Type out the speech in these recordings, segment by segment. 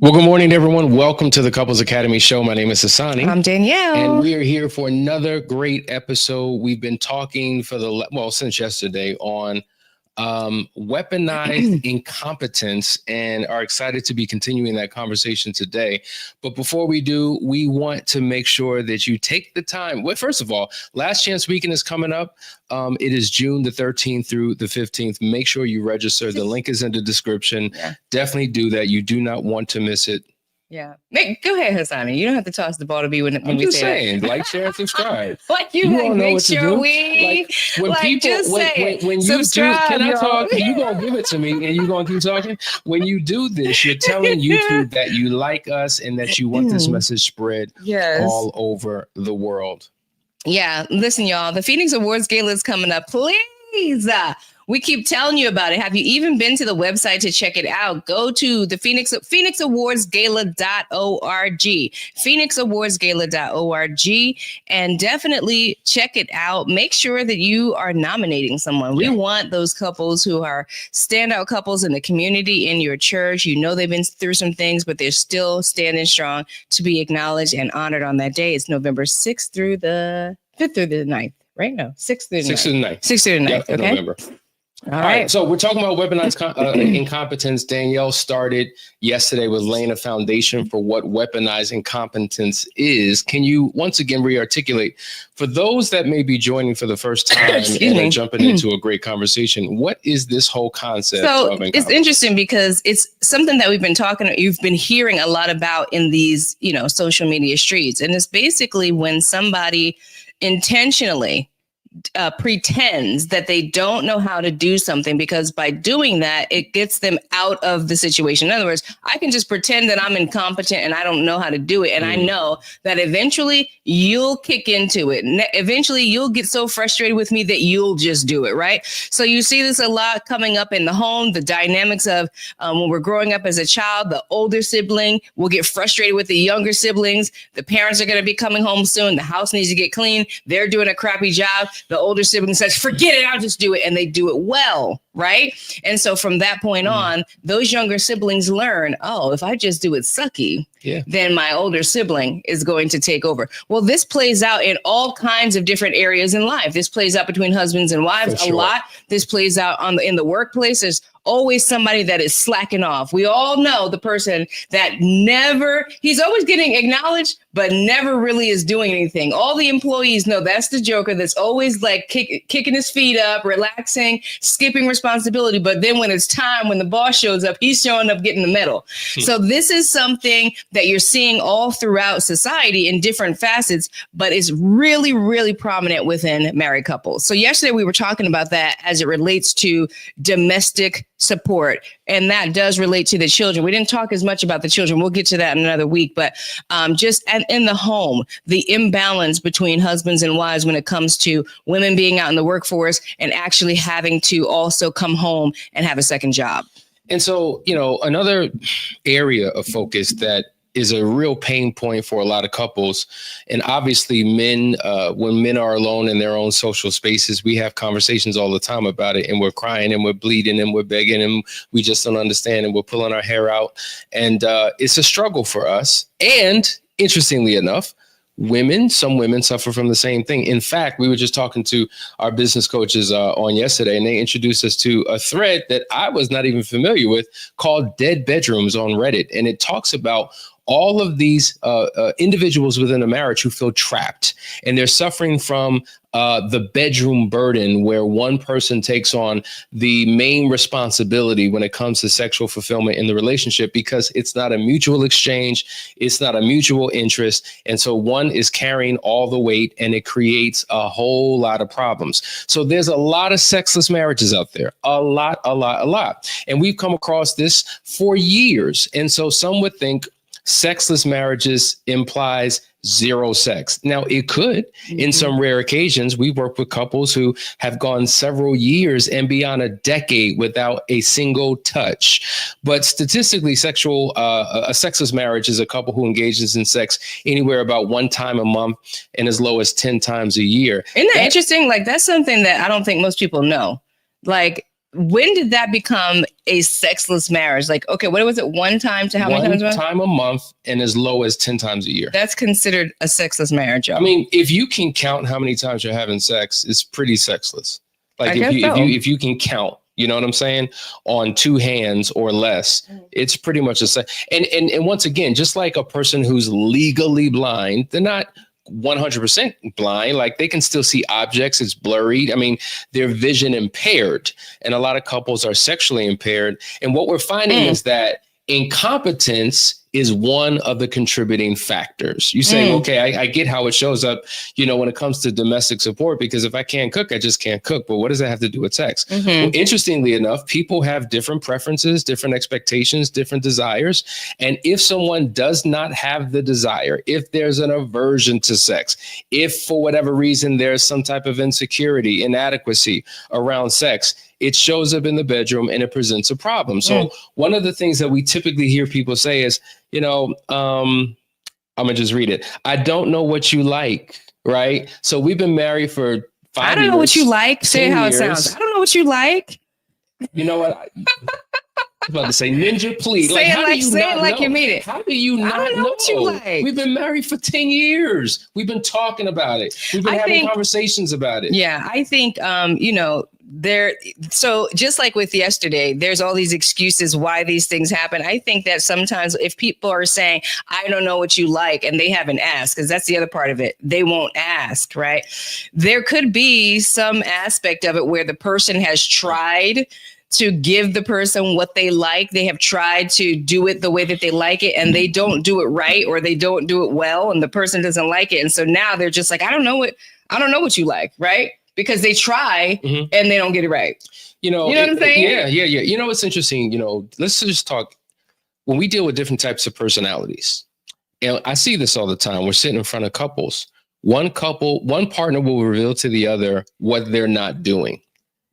Well, good morning, everyone. Welcome to the Couples Academy show. My name is Hassani. I'm Danielle. And we are here for another great episode. We've been talking since yesterday on weaponized incompetence and are excited to be continuing that conversation today. But before we do, we want to make sure that you take the time. Well, first of all, Last Chance Weekend is coming up. It is June the 13th through the 15th. Make sure you register. The link is in the description. Yeah. Definitely do that. You do not want to miss it. Yeah. Go ahead, Hassani. You don't have to toss the ball to me when I'm we just say saying, that. like, share, and subscribe. Make sure we when you do, can I talk? You gonna give it to me, and you gonna keep talking. When you do this, you're telling YouTube that you like us and that you want this message spread all over the world. Yeah. Listen, y'all. The Phoenix Awards Gala is coming up. Please. We keep telling you about it. Have you even been to the website to check it out? Go to the phoenixawardsgala.org, phoenixawardsgala.org, and definitely check it out. Make sure that you are nominating someone. We want those couples who are standout couples in the community, in your church. You know they've been through some things, but they're still standing strong to be acknowledged and honored on that day. It's November 6th through the 5th through the 9th, right? No, 6th through the 9th. 6th through the 9th, okay? November. All right. So we're talking about weaponized incompetence. Danielle started yesterday with laying a foundation for what weaponized incompetence is. Can you once again re-articulate for those that may be joining for the first time and are jumping into a great conversation? What is this whole concept of incompetence? It's interesting because it's something that you've been hearing a lot about in these, social media streets. And it's basically when somebody intentionally pretends that they don't know how to do something, because by doing that, it gets them out of the situation. In other words, I can just pretend that I'm incompetent and I don't know how to do it. And I know that eventually you'll kick into it. Eventually you'll get so frustrated with me that you'll just do it, right? So you see this a lot coming up in the home, the dynamics of when we're growing up as a child, the older sibling will get frustrated with the younger siblings. The parents are going to be coming home soon. The house needs to get clean. They're doing a crappy job. The older sibling says, forget it, I'll just do it. And they do it well, right? And so from that point on, those younger siblings learn, if I just do it sucky, then my older sibling is going to take over. Well, this plays out in all kinds of different areas in life. This plays out between husbands and wives a lot. This plays out in the workplace. There's always somebody that is slacking off. We all know the person that he's always getting acknowledged, but never really is doing anything. All the employees know that's the joker that's always like kicking his feet up, relaxing, skipping responsibility. But then when it's time, when the boss shows up, he's showing up getting the medal. So this is something that you're seeing all throughout society in different facets, but it's really, really prominent within married couples. So yesterday we were talking about that as it relates to domestic support. And that does relate to the children. We didn't talk as much about the children. We'll get to that in another week. But just in the home, the imbalance between husbands and wives when it comes to women being out in the workforce and actually having to also come home and have a second job. And so, another area of focus that is a real pain point for a lot of couples. And obviously men, when men are alone in their own social spaces, we have conversations all the time about it, and we're crying and we're bleeding and we're begging and we just don't understand and we're pulling our hair out. And it's a struggle for us. And interestingly enough, some women suffer from the same thing. In fact, we were just talking to our business coaches on yesterday, and they introduced us to a thread that I was not even familiar with called Dead Bedrooms on Reddit. And it talks about all of these individuals within a marriage who feel trapped, and they're suffering from the bedroom burden, where one person takes on the main responsibility when it comes to sexual fulfillment in the relationship, because it's not a mutual exchange. It's not a mutual interest. And so one is carrying all the weight, and it creates a whole lot of problems. So there's a lot of sexless marriages out there, a lot. And we've come across this for years. And so some would think sexless marriages implies zero sex. Now, it could, in some rare occasions. We work with couples who have gone several years and beyond a decade without a single touch. But statistically, a sexless marriage is a couple who engages in sex anywhere about one time a month and as low as 10 times a year. Isn't that interesting? Like, that's something that I don't think most people know. Like, when did that become a sexless marriage? Like, okay, what was it? One time to how many times? One time a month and as low as 10 times a year. That's considered a sexless marriage, y'all. I mean, if you can count how many times you're having sex, it's pretty sexless. Like if you can count, you know what I'm saying, on two hands or less, it's pretty much the same. And once again, just like a person who's legally blind, they're not 100% blind. Like they can still see objects. It's blurry. I mean, they're vision impaired, and a lot of couples are sexually impaired. And what we're finding is that incompetence is one of the contributing factors. You say, okay, I get how it shows up, you know, when it comes to domestic support, because if I can't cook, I just can't cook. But what does that have to do with sex? Well, interestingly enough, people have different preferences, different expectations, different desires. And if someone does not have the desire, if there's an aversion to sex, if for whatever reason there's some type of insecurity, inadequacy around sex, it shows up in the bedroom and it presents a problem. So one of the things that we typically hear people say is, you know, I'm gonna just read it. I don't know what you like, right? So we've been married for 5 years. I don't know what you like. Say how it sounds. I don't know what you like. You know what? I was about to say, ninja, please. Say it like you mean it. How do you not I don't know what you like. We've been married for 10 years. We've been talking about it. We've been having conversations about it. Yeah, I think, you know, so just like with yesterday, there's all these excuses why these things happen. I think that sometimes if people are saying, I don't know what you like, and they haven't asked, because that's the other part of it, they won't ask, right? There could be some aspect of it where the person has tried to give the person what they like. They have tried to do it the way that they like it, and they don't do it right, or they don't do it well, and the person doesn't like it. And so now they're just like, I don't know what you like, right? Because they try and they don't get it right. You know what I'm saying? Yeah. You know, it's interesting. You know, let's just talk when we deal with different types of personalities. And I see this all the time. We're sitting in front of couples. One partner will reveal to the other what they're not doing.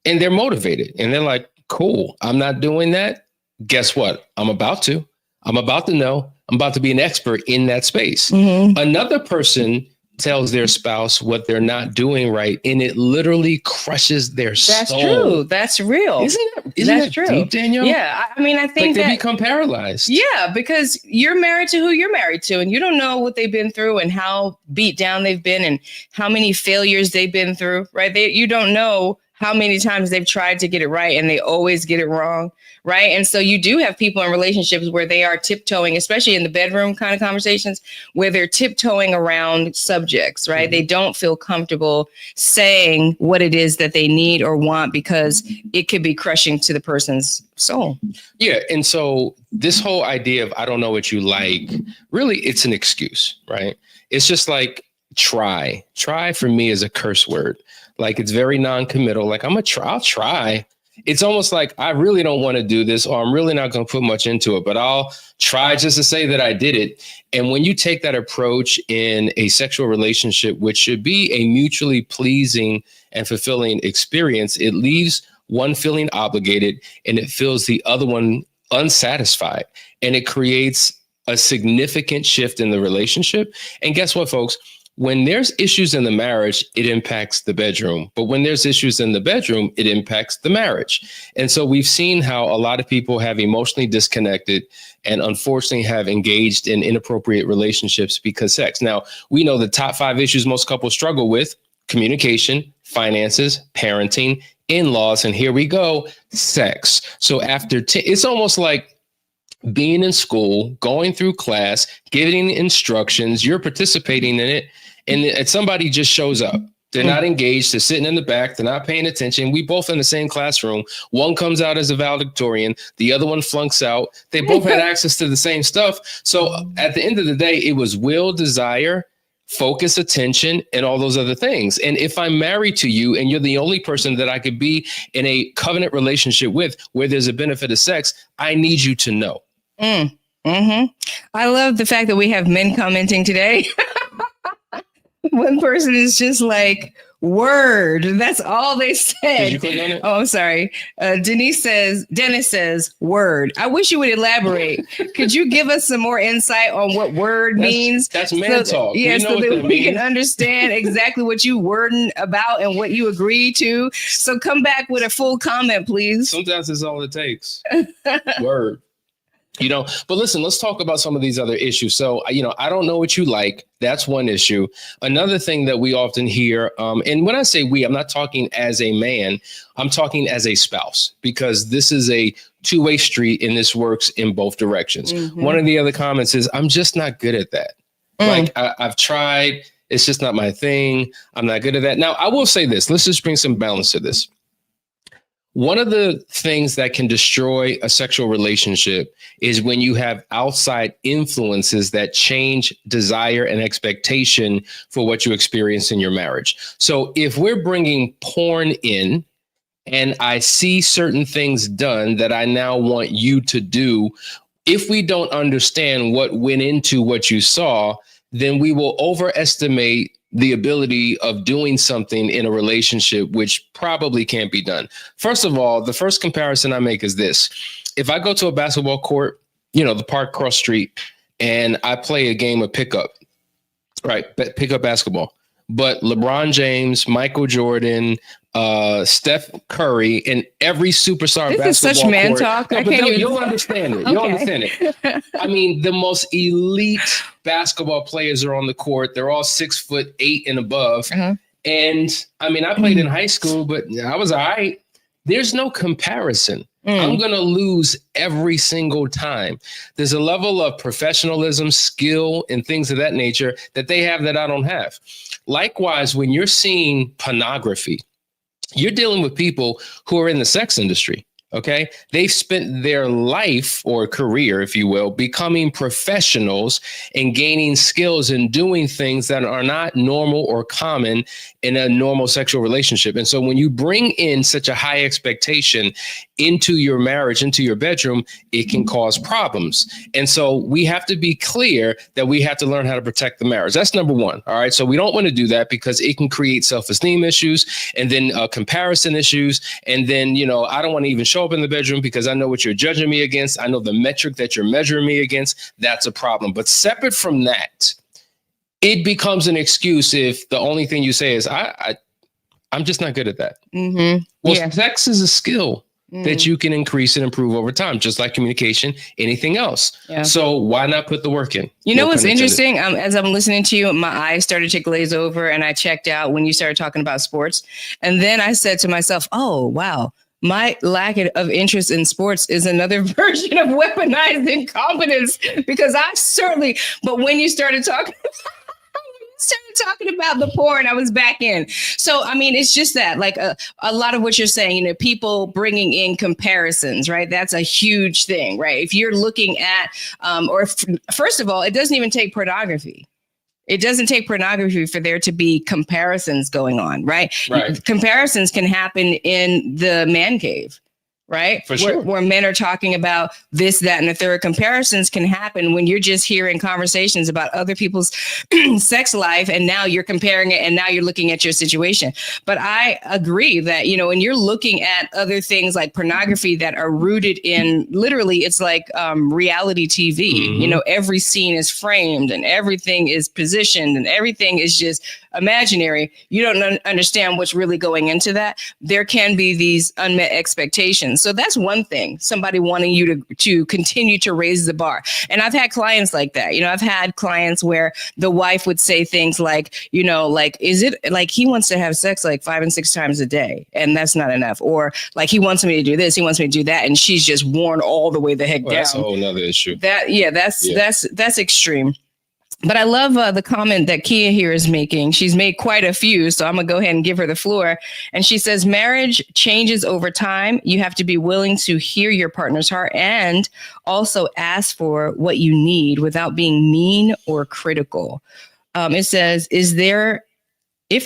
And they're motivated. And they're like, cool, I'm not doing that. Guess what? I'm about to know. I'm about to be an expert in that space. Another person tells their spouse what they're not doing right, and it literally crushes their soul. That's true. That's real. Isn't that true, deep, Danielle? Yeah. I mean, I think like they become paralyzed. Yeah, because you're married to who you're married to, and you don't know what they've been through and how beat down they've been and how many failures they've been through, right? You don't know how many times they've tried to get it right and they always get it wrong, right? And so you do have people in relationships where they are tiptoeing, especially in the bedroom kind of conversations, where they're tiptoeing around subjects, right? They don't feel comfortable saying what it is that they need or want because it could be crushing to the person's soul. Yeah. And so this whole idea of I don't know what you like, really, it's an excuse, right? It's just like try. Try for me is a curse word. Like it's very non-committal. Like I'll try. It's almost like I really don't want to do this, or I'm really not going to put much into it, but I'll try just to say that I did it. And when you take that approach in a sexual relationship, which should be a mutually pleasing and fulfilling experience, it leaves one feeling obligated and it feels the other one unsatisfied. And it creates a significant shift in the relationship. And guess what, folks? When there's issues in the marriage, it impacts the bedroom. But when there's issues in the bedroom, it impacts the marriage. And so we've seen how a lot of people have emotionally disconnected and unfortunately have engaged in inappropriate relationships because sex. Now, we know the top 5 issues most couples struggle with: communication, finances, parenting, in-laws, and here we go, sex. So after it's almost like being in school, going through class, giving instructions, you're participating in it, and somebody just shows up. They're not engaged. They're sitting in the back. They're not paying attention. We both in the same classroom. One comes out as a valedictorian. The other one flunks out. They both had access to the same stuff. So at the end of the day, it was will, desire, focus, attention, and all those other things. And if I'm married to you and you're the only person that I could be in a covenant relationship with where there's a benefit of sex, I need you to know. I love the fact that we have men commenting today. One person is just like, word. That's all they said. Did you click on it? Oh, I'm sorry. Dennis says, word. I wish you would elaborate. Could you give us some more insight on what word means? That's man talk. Yeah, we know so that we means. can understand exactly what you wording about and what you agree to. So come back with a full comment, please. Sometimes that's all it takes. Word. But listen, let's talk about some of these other issues. So, I don't know what you like. That's one issue. Another thing that we often hear, and when I say we, I'm not talking as a man, I'm talking as a spouse, because this is a two-way street and this works in both directions. Mm-hmm. One of the other comments is, I'm just not good at that. Like I've tried, it's just not my thing. I'm not good at that. Now, I will say this, let's just bring some balance to this. One of the things that can destroy a sexual relationship is when you have outside influences that change desire and expectation for what you experience in your marriage. So if we're bringing porn in and I see certain things done that I now want you to do, if we don't understand what went into what you saw, then we will overestimate the ability of doing something in a relationship, which probably can't be done. First of all, the first comparison I make is this. If I go to a basketball court, the park cross street, and I play a game of pickup, right? Pickup basketball. But LeBron James, Michael Jordan, Steph Curry, and every superstar this basketball is such man court, talk. No, you'll understand it. Okay. You'll understand it. I mean, the most elite basketball players are on the court. They're all 6'8" and above. Uh-huh. And I mean, I played in high school, but I was all right. There's no comparison. I'm going to lose every single time. There's a level of professionalism, skill, and things of that nature that they have that I don't have. Likewise, when you're seeing pornography, you're dealing with people who are in the sex industry. Okay. They've spent their life or career, if you will, becoming professionals and gaining skills and doing things that are not normal or common in a normal sexual relationship. And so when you bring in such a high expectation into your marriage, into your bedroom, it can cause problems. And so we have to be clear that we have to learn how to protect the marriage. That's number one. All right. So we don't want to do that because it can create self-esteem issues and then comparison issues. And then, I don't want to even show up in the bedroom because I know what you're judging me against. I know the metric that you're measuring me against. That's a problem. But separate from that, it becomes an excuse if the only thing you say is, I'm just not good at that. Mm-hmm. Well, sex is a skill that you can increase and improve over time, just like communication, anything else. Yeah. So why not put the work in? What's interesting? As I'm listening to you, my eyes started to glaze over and I checked out when you started talking about sports. And then I said to myself, oh, wow. My lack of interest in sports is another version of weaponized incompetence because but when you started talking about the porn, I was back in. So, I mean, it's just that like a lot of what you're saying, people bringing in comparisons, right? That's a huge thing, right? If you're looking at, first of all, it doesn't even take pornography. It doesn't take pornography for there to be comparisons going on, right? Comparisons can happen in the man cave, right? For sure. Where men are talking about this, that, and the third. Comparisons can happen when you're just hearing conversations about other people's sex life, and now you're comparing it, and now you're looking at your situation. But I agree that, when you're looking at other things like pornography that are rooted in, literally, it's like reality TV. Mm-hmm. Every scene is framed, and everything is positioned, and everything is just imaginary. You don't understand what's really going into that. There can be these unmet expectations. So that's one thing, somebody wanting you to continue to raise the bar. And I've had clients like that. I've had clients where the wife would say things like, is it like he wants to have sex like 5 and 6 times a day and that's not enough? Or like he wants me to do this, he wants me to do that. And she's just worn all the way the heck down. That's a whole nother issue. That's extreme. But I love the comment that Kia here is making. She's made quite a few, so I'm going to go ahead and give her the floor. And she says, marriage changes over time. You have to be willing to hear your partner's heart and also ask for what you need without being mean or critical. It says, if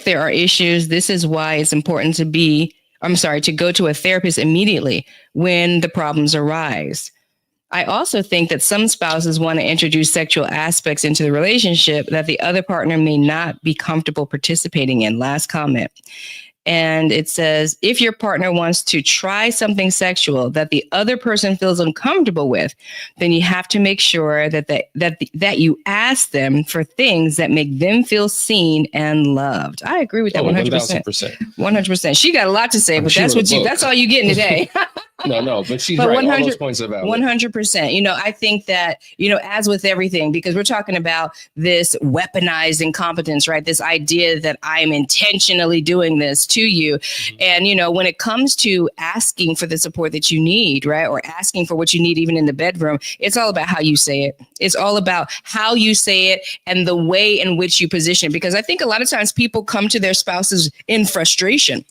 there are issues, this is why it's important to go to a therapist immediately when the problems arise. I also think that some spouses want to introduce sexual aspects into the relationship that the other partner may not be comfortable participating in. Last comment. And it says, if your partner wants to try something sexual that the other person feels uncomfortable with, then you have to make sure that you ask them for things that make them feel seen and loved. I agree with that 100%. 100%. She got a lot to say, but that's all you getting today. No, but she's right. All those points are valid. 100%. I think that, as with everything, because we're talking about this weaponized incompetence, right? This idea that I'm intentionally doing this to you. And, when it comes to asking for the support that you need, right? Or asking for what you need, even in the bedroom, it's all about how you say it. It's all about how you say it and the way in which you position it. Because I think a lot of times people come to their spouses in frustration,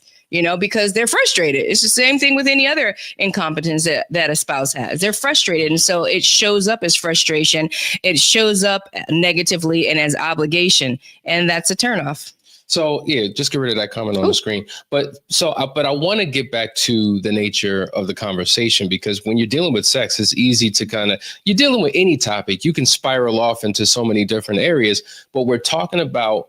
because they're frustrated. It's the same thing with any other incompetence that a spouse has. They're frustrated. And so it shows up as frustration. It shows up negatively and as obligation. And that's a turnoff. So, yeah, just get rid of that comment on the screen. But I want to get back to the nature of the conversation, because when you're dealing with sex, it's easy to you're dealing with any topic. You can spiral off into so many different areas, but we're talking about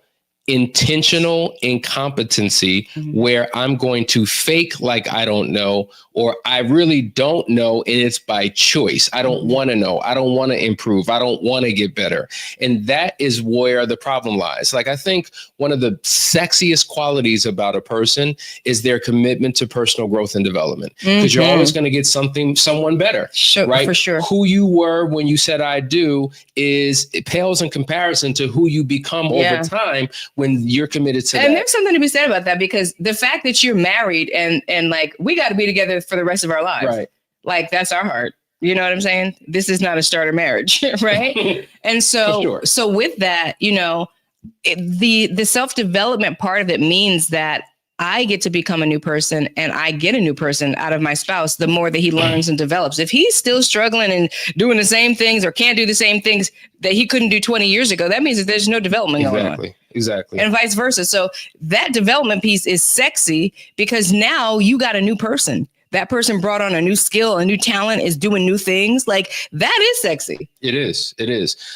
intentional incompetency, where I'm going to fake like I don't know, or I really don't know, and it's by choice. I don't want to know. I don't want to improve. I don't want to get better. And that is where the problem lies. Like, I think one of the sexiest qualities about a person is their commitment to personal growth and development, because you're always going to get someone better, right? For sure. Who you were when you said I do it pales in comparison to who you become over time when you're committed to that. And there's something to be said about that, because the fact that you're married and like, we got to be together for the rest of our lives. Right. Like, that's our heart. You know what I'm saying? This is not a starter marriage, right? And so, so with that, the self-development part of it means that I get to become a new person, and I get a new person out of my spouse the more that he learns and develops. If he's still struggling and doing the same things or can't do the same things that he couldn't do 20 years ago, that means that there's no development going on. Exactly. And vice versa. So that development piece is sexy, because now you got a new person. That person brought on a new skill, a new talent, is doing new things. Like, that is sexy. It is.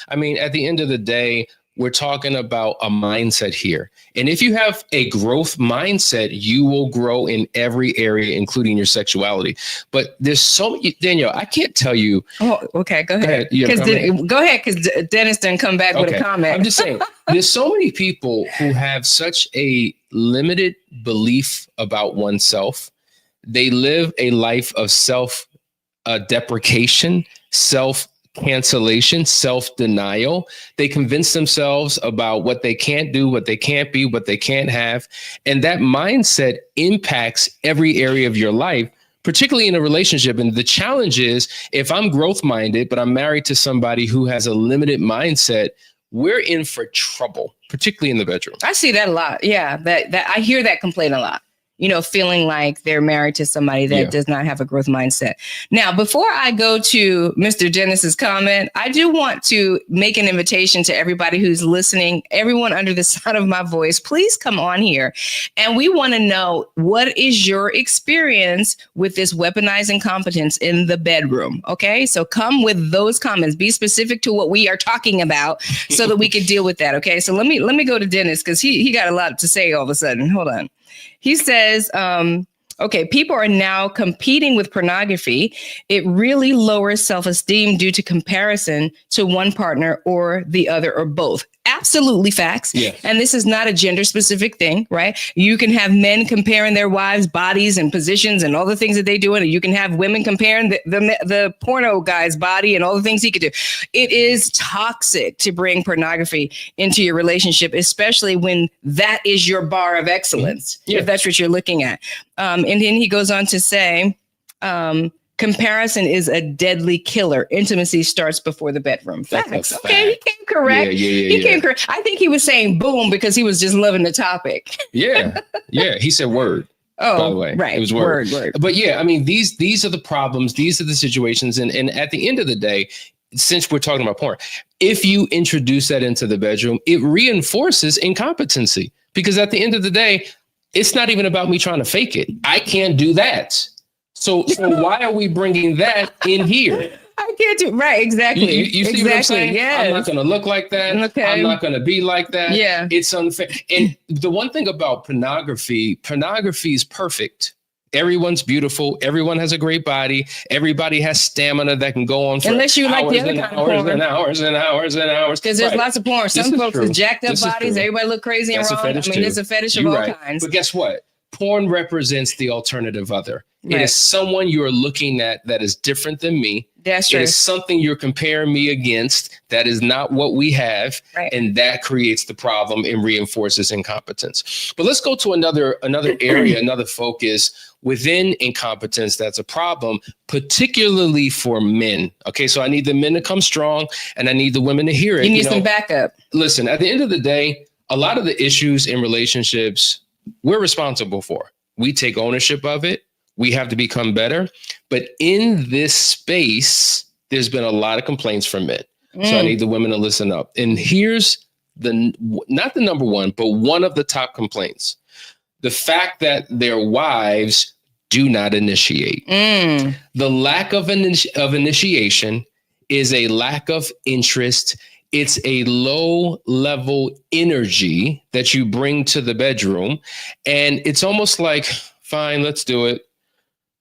I mean, at the end of the day, we're talking about a mindset here. And if you have a growth mindset, you will grow in every area, including your sexuality. But there's so many, Danielle, I can't tell you. Oh, okay. Go ahead. Go ahead. Because Dennis didn't come back with a comment. I'm just saying, there's so many people who have such a limited belief about oneself. They live a life of self-deprecation, self-cancellation, self-denial. They convince themselves about what they can't do, what they can't be, what they can't have. And that mindset impacts every area of your life, particularly in a relationship. And the challenge is, if I'm growth-minded, but I'm married to somebody who has a limited mindset, we're in for trouble, particularly in the bedroom. I see that a lot. Yeah, that I hear that complaint a lot. Feeling like they're married to somebody that does not have a growth mindset. Now, before I go to Mr. Dennis's comment, I do want to make an invitation to everybody who's listening, everyone under the sound of my voice, please come on here. And we want to know, what is your experience with this weaponized incompetence in the bedroom? Okay, so come with those comments. Be specific to what we are talking about so that we can deal with that. Okay, so let me go to Dennis, because he got a lot to say all of a sudden. Hold on. He says, okay, people are now competing with pornography. It really lowers self-esteem due to comparison to one partner or the other, or both. Absolutely facts. Yeah. And this is not a gender specific thing, right? You can have men comparing their wives' bodies and positions and all the things that they do. And you can have women comparing the porno guy's body and all the things he could do. It is toxic to bring pornography into your relationship, especially when that is your bar of excellence, if that's what you're looking at. And then he goes on to say, comparison is a deadly killer. Intimacy starts before the bedroom. Facts. Okay, he came correct. He came correct. I think he was saying boom because he was just loving the topic. Yeah. He said word. Oh, by the way, right. It was word. But yeah, I mean, these are the problems. These are the situations. And at the end of the day, since we're talking about porn, if you introduce that into the bedroom, it reinforces incompetency, because at the end of the day, it's not even about me trying to fake it. I can't do that. So why are we bringing that in here? I can't do right. Exactly. You see what I'm saying? Yes. I'm not going to look like that. Okay. I'm not going to be like that. Yeah. It's unfair. And the one thing about pornography is perfect. Everyone's beautiful. Everyone has a great body. Everybody has stamina that can go on for unless you like the other kind of porn. and hours and hours and hours. Because there's lots of porn. Some folks with jacked up bodies. Everybody look crazy and wrong. I mean, it's a fetish of all kinds. But guess what? Porn represents the alternative other. It is someone you're looking at that is different than me. That's true. It is something you're comparing me against that is not what we have. Right. And that creates the problem and reinforces incompetence. But let's go to another area, another focus within incompetence that's a problem, particularly for men. Okay, so I need the men to come strong and I need the women to hear it. You need some backup. Listen, at the end of the day, a lot of the issues in relationships we're responsible for. We take ownership of it. We have to become better. But in this space, there's been a lot of complaints from men. So I need the women to listen up. And here's not the number one, but one of the top complaints. The fact that their wives do not initiate. The lack of initiation is a lack of interest. It's a low level energy that you bring to the bedroom. And it's almost like, fine, let's do it.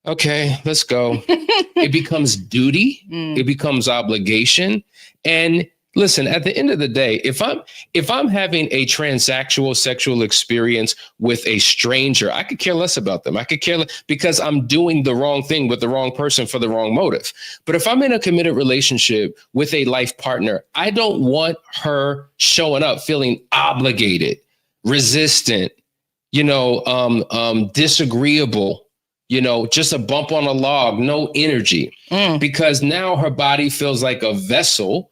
Okay, let's go. It becomes duty. It becomes obligation. And listen, at the end of the day, if I'm having a transactional sexual experience with a stranger, I could care less about them. I could care less because I'm doing the wrong thing with the wrong person for the wrong motive. But if I'm in a committed relationship with a life partner, I don't want her showing up feeling obligated, resistant, disagreeable, just a bump on a log, no energy, because now her body feels like a vessel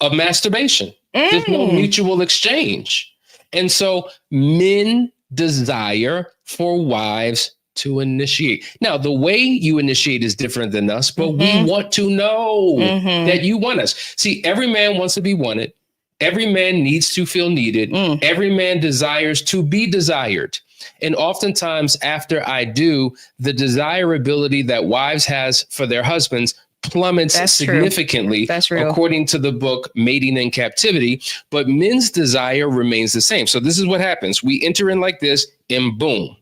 of masturbation. There's no mutual exchange. And so men desire for wives to initiate. Now, the way you initiate is different than us, but we want to know that you want us. See, every man wants to be wanted. Every man needs to feel needed. Every man desires to be desired. And oftentimes after I do, the desirability that wives has for their husbands plummets significantly, according to the book Mating in Captivity. But men's desire remains the same. So this is what happens. We enter in like this and boom,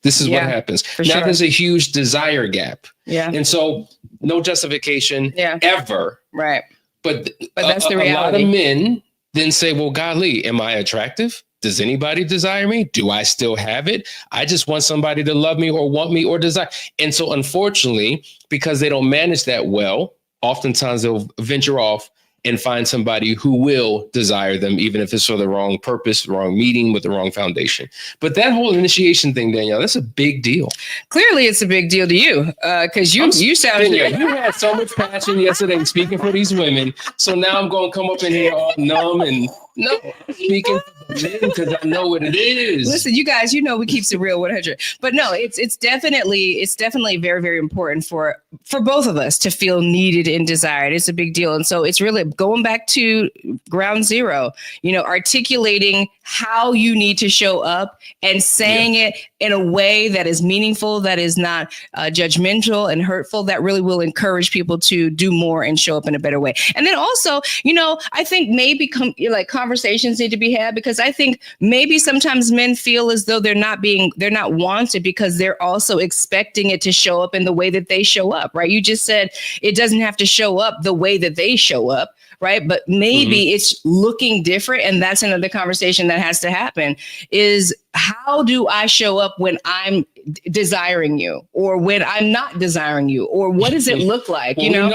this is what happens. Now there's a huge desire gap. And so no justification ever. Right. But that's the reality. A lot of men then say, well, golly, am I attractive? Does anybody desire me? Do I still have it? I just want somebody to love me or want me or desire. And so unfortunately, because they don't manage that well, oftentimes they'll venture off and find somebody who will desire them, even if it's for the wrong purpose, wrong meeting with the wrong foundation. But that whole initiation thing, Danielle, that's a big deal. Clearly, it's a big deal to you because you sounded. Danielle, you had so much passion yesterday speaking for these women. So now I'm going to come up in here all numb and speaking for the men because I know what it is. Listen, you guys, we keep it real 100. But no, it's definitely very, very important for both of us to feel needed and desired. It's a big deal. And so it's really going back to ground zero, articulating how you need to show up and saying it in a way that is meaningful, that is not judgmental and hurtful, that really will encourage people to do more and show up in a better way. And then also, I think maybe conversations need to be had, because I think maybe sometimes men feel as though they're not wanted because they're also expecting it to show up in the way that they show up, right? You just said it doesn't have to show up the way that they show up, right? But maybe it's looking different. And that's another conversation that has to happen is, how do I show up when I'm desiring you or when I'm not desiring you, or what does it look like? Well, we know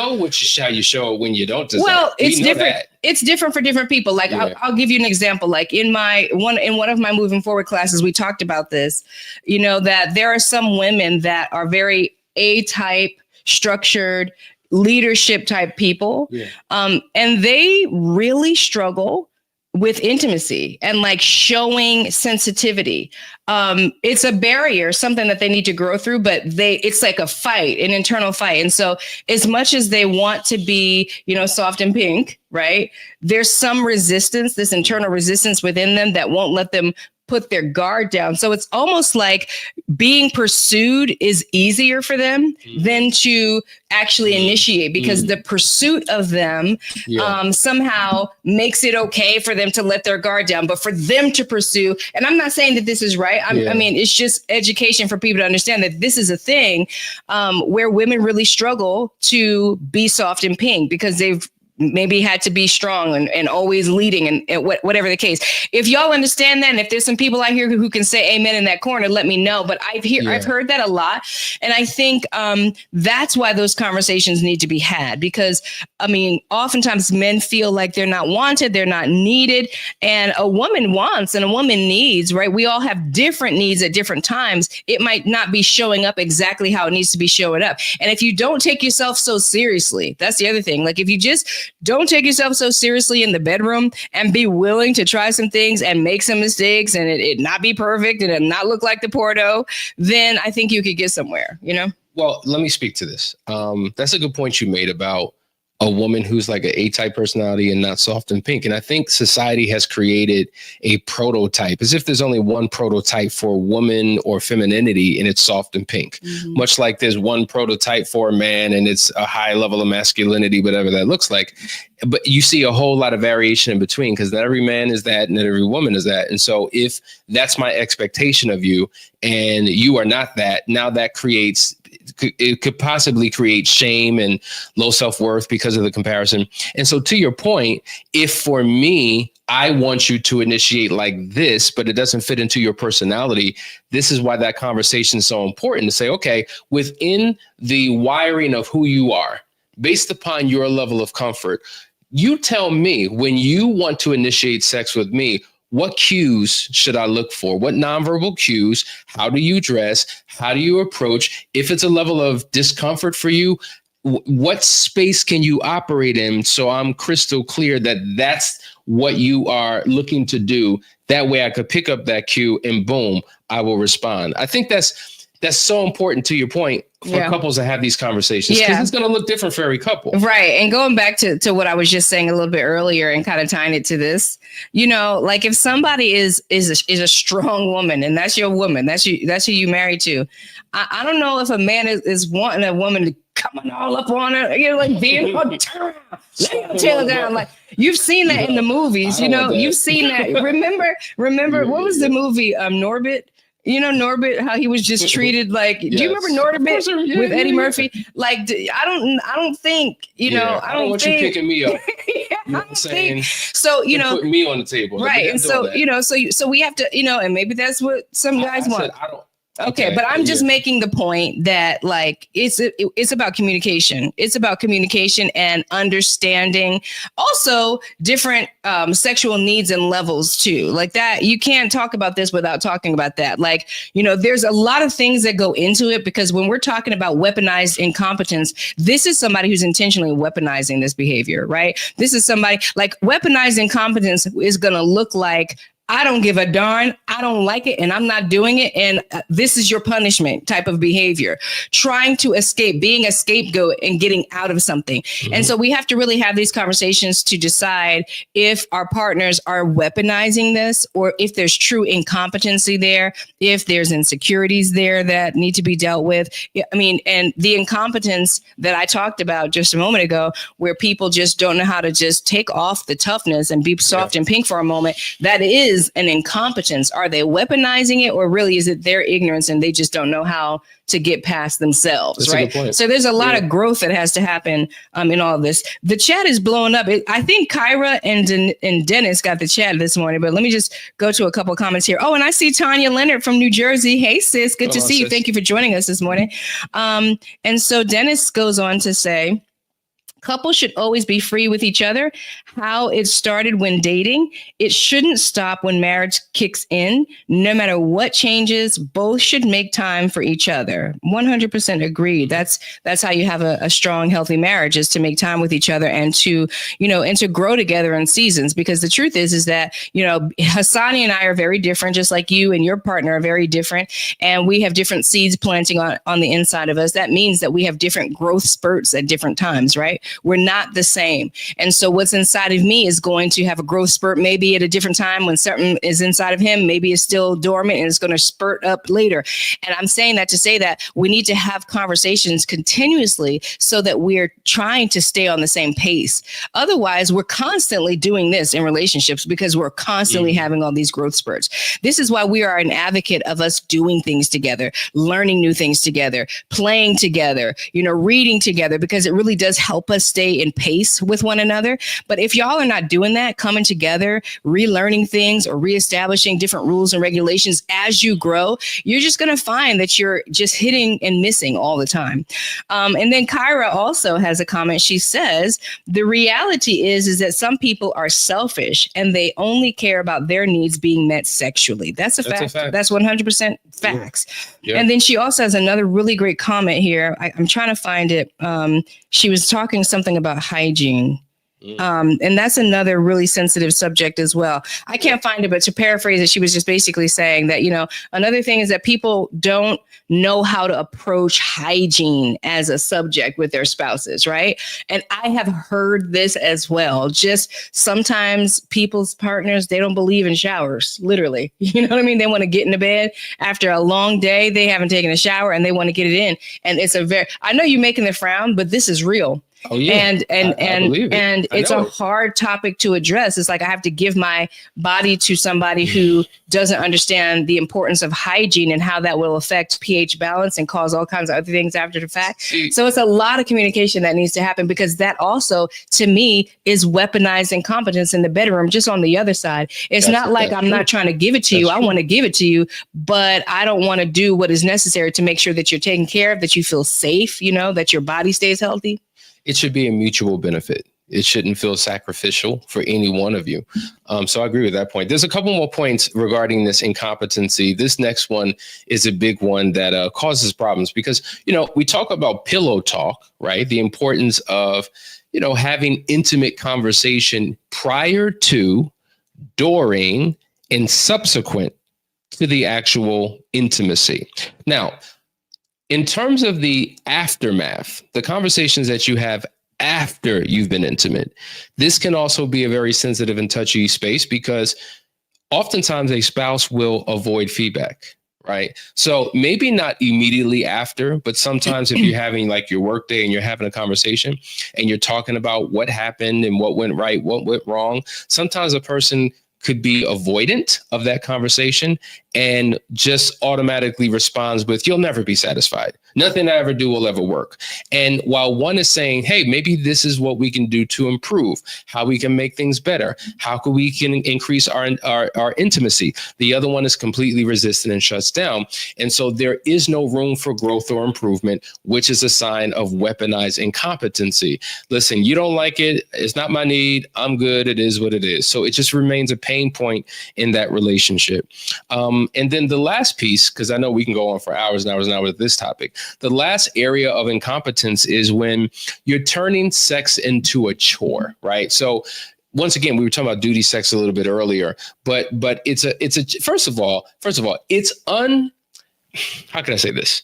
how you show up when you don't desire. Well, it's different. It's different for different people. Like I'll give you an example. Like in one of my moving forward classes, we talked about this, that there are some women that are very A-type, structured, leadership type people. And they really struggle with intimacy and like showing sensitivity. It's a barrier, something that they need to grow through, but it's like a fight, an internal fight. And so as much as they want to be, soft and pink, right? There's some resistance, this internal resistance within them that won't let them put their guard down. So it's almost like being pursued is easier for them than to actually initiate, because the pursuit of them somehow makes it okay for them to let their guard down. But for them to pursue, and I'm not saying that this is right. I mean, it's just education for people to understand that this is a thing where women really struggle to be soft and pink because they've maybe had to be strong and always leading and whatever the case. If y'all understand that, and if there's some people out here who can say amen in that corner, let me know. But I've heard that a lot. And I think that's why those conversations need to be had, because I mean, oftentimes men feel like they're not wanted, they're not needed, and a woman wants and a woman needs, right? We all have different needs at different times. It might not be showing up exactly how it needs to be showing up. And if you don't take yourself so seriously, that's the other thing. Like if you just don't take yourself so seriously in the bedroom and be willing to try some things and make some mistakes and it not be perfect and it not look like the Porto, then I think you could get somewhere, you know? Well, let me speak to this. That's a good point you made about a woman who's like an A-type personality and not soft and pink. And I think society has created a prototype, as if there's only one prototype for woman or femininity, and it's soft and pink. Much like there's one prototype for a man and it's a high level of masculinity, whatever that looks like. But you see a whole lot of variation in between, because not every man is that and not every woman is that. And so if that's my expectation of you and you are not that, now that creates, it could possibly create shame and low self-worth because of the comparison. And so to your point, if for me, I want you to initiate like this, but it doesn't fit into your personality, this is why that conversation is so important, to say, okay, within the wiring of who you are, based upon your level of comfort, you tell me when you want to initiate sex with me, what cues should I look for? What nonverbal cues? How do you dress? How do you approach? If it's a level of discomfort for you, what space can you operate in? So I'm crystal clear that that's what you are looking to do. That way I could pick up that cue and boom, I will respond. I think that's so important, to your point, for couples to have these conversations, because it's going to look different for every couple. Right. And going back to what I was just saying a little bit earlier and kind of tying it to this, you know, like if somebody is a strong woman and that's your woman, that's who you married to. I don't know if a man is wanting a woman to coming all up on her, you know, like being on lay your tail down. Like you've seen that in the movies, you know, you've seen that. Remember what was the movie? Norbit? You know, Norbit, how he was just treated like, do you remember Norbit with Eddie Murphy? Like, I don't think, you know, I don't want you picking me up. You know what I'm saying? So, you know, putting me on the table. Right. And so, you know, so we have to, you know, and maybe that's what some guys want. Okay, but I'm just making the point that like it's about communication. It's about communication and understanding also different sexual needs and levels too. Like that, you can't talk about this without talking about that. Like, you know, there's a lot of things that go into it, because when we're talking about weaponized incompetence, this is somebody who's intentionally weaponizing this behavior, right? This is somebody like weaponized incompetence is going to look like, I don't give a darn. I don't like it and I'm not doing it. And this is your punishment type of behavior, trying to escape, being a scapegoat and getting out of something. And so we have to really have these conversations to decide if our partners are weaponizing this, or if there's true incompetency there, if there's insecurities there that need to be dealt with. I mean, and the incompetence that I talked about just a moment ago, where people just don't know how to just take off the toughness and be soft and pink for a moment, that is an incompetence. Are they weaponizing it, or really is it their ignorance and they just don't know how to get past themselves? That's right. So there's a lot of growth that has to happen in all of this. The chat is blowing up. I think Kyra and Dennis got the chat this morning, but let me just go to a couple of comments here. Oh, and I see Tanya Leonard from New Jersey. Hey, sis. Good to see you. Thank you for joining us this morning. And so Dennis goes on to say, couples should always be free with each other. How it started when dating, it shouldn't stop when marriage kicks in. No matter what changes, both should make time for each other. 100% agreed. That's how you have a strong, healthy marriage, is to make time with each other and to, you know, and to grow together in seasons. Because the truth is that, you know, Hassani and I are very different, just like you and your partner are very different. And we have different seeds planting on the inside of us. That means that we have different growth spurts at different times, right? We're not the same. And so what's inside of me is going to have a growth spurt, maybe at a different time when something is inside of him, maybe it's still dormant and it's going to spurt up later. And I'm saying that to say that we need to have conversations continuously so that we're trying to stay on the same pace. Otherwise, we're constantly doing this in relationships because we're constantly having all these growth spurts. This is why we are an advocate of us doing things together, learning new things together, playing together, reading together, because it really does help us stay in pace with one another. But if y'all are not doing that, coming together, relearning things or reestablishing different rules and regulations as you grow, you're just going to find that you're just hitting and missing all the time. And then Kyra also has a comment. She says, the reality is that some people are selfish and they only care about their needs being met sexually. That's a fact. That's 100% facts. Yeah. And then she also has another really great comment here. I'm trying to find it. She was talking something about hygiene. And that's another really sensitive subject as well. I can't find it, but to paraphrase it, she was just basically saying that, another thing is that people don't know how to approach hygiene as a subject with their spouses, right? And I have heard this as well. Just sometimes people's partners, they don't believe in showers, literally. You know what I mean? They want to get into bed after a long day. They haven't taken a shower and they want to get it in. And it's I know you're making the frown, but this is real. Oh, yeah. And it's a hard topic to address. It's like I have to give my body to somebody who doesn't understand the importance of hygiene and how that will affect pH balance and cause all kinds of other things after the fact. So it's a lot of communication that needs to happen, because that also, to me, is weaponized incompetence in the bedroom, just on the other side. It's not like I'm not trying to give it to you. I want to give it to you, but I don't want to do what is necessary to make sure that you're taken care of, that you feel safe, that your body stays healthy. It should be a mutual benefit. It shouldn't feel sacrificial for any one of you. So I agree with that point. There's a couple more points regarding this incompetency. This next one is a big one that causes problems because, we talk about pillow talk, right? The importance of, having intimate conversation prior to, during, and subsequent to the actual intimacy. Now, in terms of the aftermath, the conversations that you have after you've been intimate, this can also be a very sensitive and touchy space because oftentimes a spouse will avoid feedback, right? So maybe not immediately after, but sometimes if you're having like your work day and you're having a conversation and you're talking about what happened and what went right, what went wrong, sometimes a person could be avoidant of that conversation and just automatically responds with, you'll never be satisfied. Nothing I ever do will ever work. And while one is saying, hey, maybe this is what we can do to improve, how we can make things better, how we can increase our intimacy, the other one is completely resistant and shuts down. And so there is no room for growth or improvement, which is a sign of weaponized incompetency. Listen, you don't like it. It's not my need. I'm good. It is what it is. So it just remains a pain point in that relationship. And then the last piece, because I know we can go on for hours and hours and hours with this topic. The last area of incompetence is when you're turning sex into a chore, right? So once again, we were talking about duty sex a little bit earlier, but it's a first of all, it's how can I say this?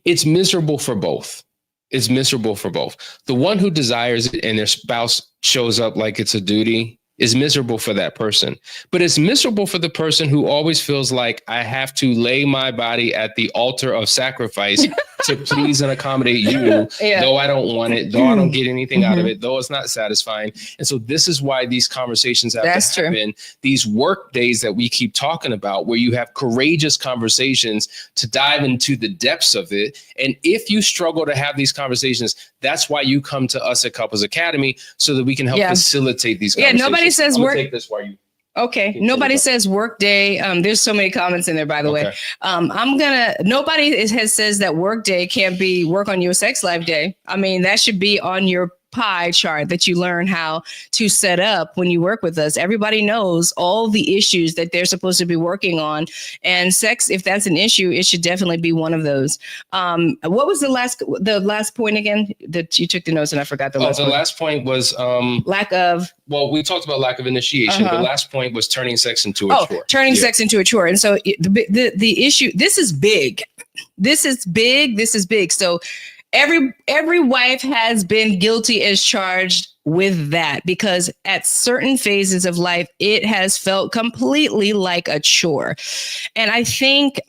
It's miserable for both. It's miserable for both. The one who desires it and their spouse shows up like it's a duty is miserable for that person. But it's miserable for the person who always feels like I have to lay my body at the altar of sacrifice to please and accommodate you, though I don't want it, though I don't get anything out of it, though it's not satisfying. And so this is why these conversations have to happen. These work days that we keep talking about, where you have courageous conversations to dive into the depths of it. And if you struggle to have these conversations, that's why you come to us at Couples Academy, so that we can help facilitate these conversations. Nobody says work. Take this while you. Okay. Nobody says work day. There's so many comments in there, by the way. Nobody says that work day can't be work on your sex life day. I mean, that should be on your pie chart that you learn how to set up when you work with us. Everybody knows all the issues that they're supposed to be working on, and sex, if that's an issue, it should definitely be one of those. What was the last point again that you took the notes and I forgot the last point? The last point was lack of. Well, we talked about lack of initiation. The last point was turning sex into a chore. Turning sex into a chore. And so the issue, this is big. This is big. So Every wife has been guilty as charged with that, because at certain phases of life, it has felt completely like a chore. And I think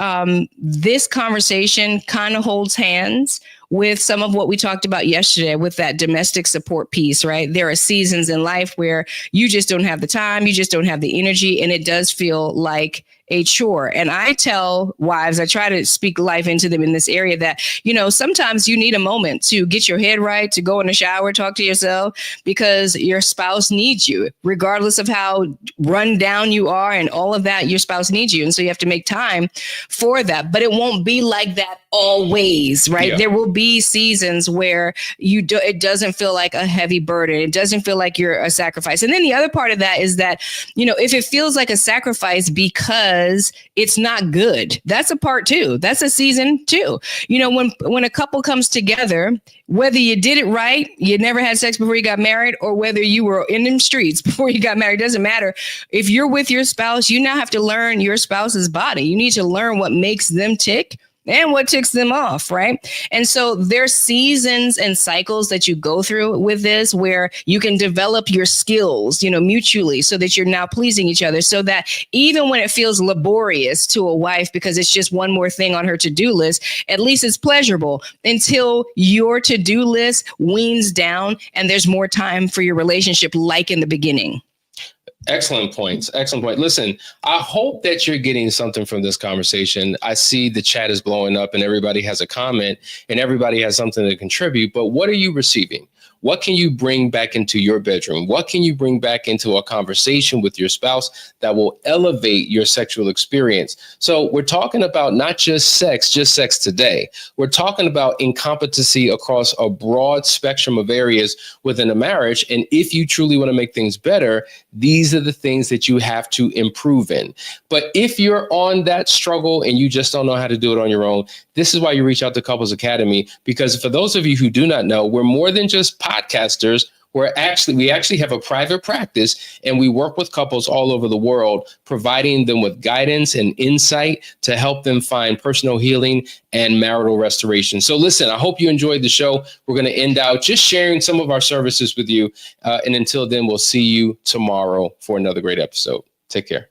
this conversation kind of holds hands with some of what we talked about yesterday with that domestic support piece, right? There are seasons in life where you just don't have the time, you just don't have the energy, and it does feel like a chore. And I tell wives, I try to speak life into them in this area that, sometimes you need a moment to get your head right, to go in the shower, talk to yourself, because your spouse needs you, regardless of how run down you are and all of that, your spouse needs you. And so you have to make time for that, but it won't be like that always, right? Yeah. There will be seasons where it doesn't feel like a heavy burden. It doesn't feel like you're a sacrifice. And then the other part of that is that, if it feels like a sacrifice because it's not good, that's a part too. That's a season too. When a couple comes together, whether you did it right, you never had sex before you got married, or whether you were in them streets before you got married, doesn't matter. If you're with your spouse, you now have to learn your spouse's body. You need to learn what makes them tick and what ticks them off, right? And so there's seasons and cycles that you go through with this where you can develop your skills, mutually, so that you're now pleasing each other, so that even when it feels laborious to a wife because it's just one more thing on her to-do list, at least it's pleasurable until your to-do list weans down and there's more time for your relationship, like in the beginning. Excellent points. Excellent point. Listen, I hope that you're getting something from this conversation. I see the chat is blowing up and everybody has a comment and everybody has something to contribute. But what are you receiving? What can you bring back into your bedroom? What can you bring back into a conversation with your spouse that will elevate your sexual experience? So we're talking about not just sex today. We're talking about incompetency across a broad spectrum of areas within a marriage. And if you truly want to make things better, these are the things that you have to improve in. But if you're on that struggle and you just don't know how to do it on your own, this is why you reach out to Couples Academy, because for those of you who do not know, we're more than just podcasters. We actually have a private practice, and we work with couples all over the world, providing them with guidance and insight to help them find personal healing and marital restoration. So listen, I hope you enjoyed the show. We're going to end out just sharing some of our services with you. And until then, we'll see you tomorrow for another great episode. Take care.